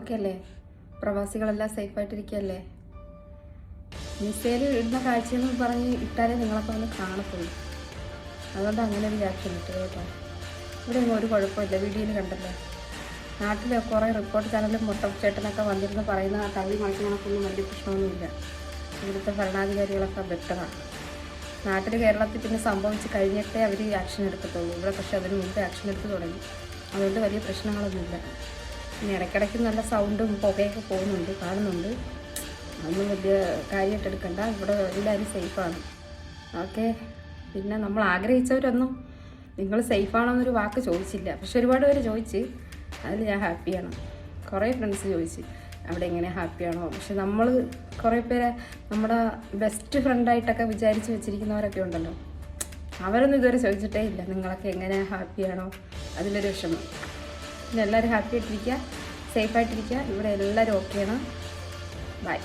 Okay അല്ലേ? പ്രവാസികളെല്ലാം സേഫായിട്ടിരിക്കുകയല്ലേ? Missile ഇടുന്ന കാഴ്ചയെന്ന് പറഞ്ഞ് ഇട്ടാലേ നിങ്ങളൊക്കെ ഒന്ന് കാണത്തുള്ളൂ. അതുകൊണ്ട് അങ്ങനെ ഒരു റിയാക്ഷൻ ഇട്ടത് കേട്ടോ. ഇവിടെ ഒന്നും ഒരു കുഴപ്പമില്ല, വീഡിയോയിൽ കണ്ടല്ലോ. നാട്ടിൽ കുറേ റിപ്പോർട്ട് ചാനലും മുട്ടച്ചേട്ടനൊക്കെ വന്നിരുന്ന് പറയുന്ന ആ തള്ളി മണിക്കണക്കൊന്നും വലിയ പ്രശ്നമൊന്നുമില്ല. ഇവിടുത്തെ ഭരണാധികാരികളൊക്കെ ബെറ്ററാണ്. നാട്ടിൽ കേരളത്തിൽ പിന്നെ സംഭവിച്ച് കഴിഞ്ഞിട്ടേ അവർ ആക്ഷൻ എടുക്കത്തുള്ളൂ. ഇവിടെ പക്ഷേ അതിന് മുമ്പ് ആക്ഷൻ എടുത്ത് തുടങ്ങി. അതുകൊണ്ട് വലിയ പ്രശ്നങ്ങളൊന്നുമില്ല. പിന്നെ ഇടയ്ക്കിടയ്ക്ക് നല്ല സൗണ്ടും പുകയൊക്കെ പോകുന്നുണ്ട്, കാണുന്നുണ്ട്. അതൊന്നും വലിയ കാര്യമായിട്ട് എടുക്കണ്ട. ഇവിടെ എല്ലാവരും സേഫാണ്. ഓക്കെ. പിന്നെ നമ്മൾ ആഗ്രഹിച്ചവരൊന്നും നിങ്ങൾ സേഫാണോ എന്നൊരു വാക്ക് ചോദിച്ചില്ല. പക്ഷെ ഒരുപാട് പേര് ചോദിച്ച്, അതിൽ ഞാൻ ഹാപ്പിയാണ്. കുറേ ഫ്രണ്ട്സ് ചോദിച്ച് അവിടെ എങ്ങനെ ഹാപ്പിയാണോ. പക്ഷെ നമ്മൾ കുറേ പേരെ നമ്മുടെ ബെസ്റ്റ് ഫ്രണ്ടായിട്ടൊക്കെ വിചാരിച്ച് വെച്ചിരിക്കുന്നവരൊക്കെ ഉണ്ടല്ലോ, അവരൊന്നും ഇതുവരെ ചോദിച്ചിട്ടേ ഇല്ല നിങ്ങളൊക്കെ എങ്ങനെ ഹാപ്പിയാണോ. അതിലൊരു വിഷമം. പിന്നെ എല്ലാവരും ഹാപ്പി ആയിട്ടിരിക്കുക, സേഫായിട്ടിരിക്കുക. ഇവിടെ എല്ലാവരും ഓക്കെയാണ്. ബൈ.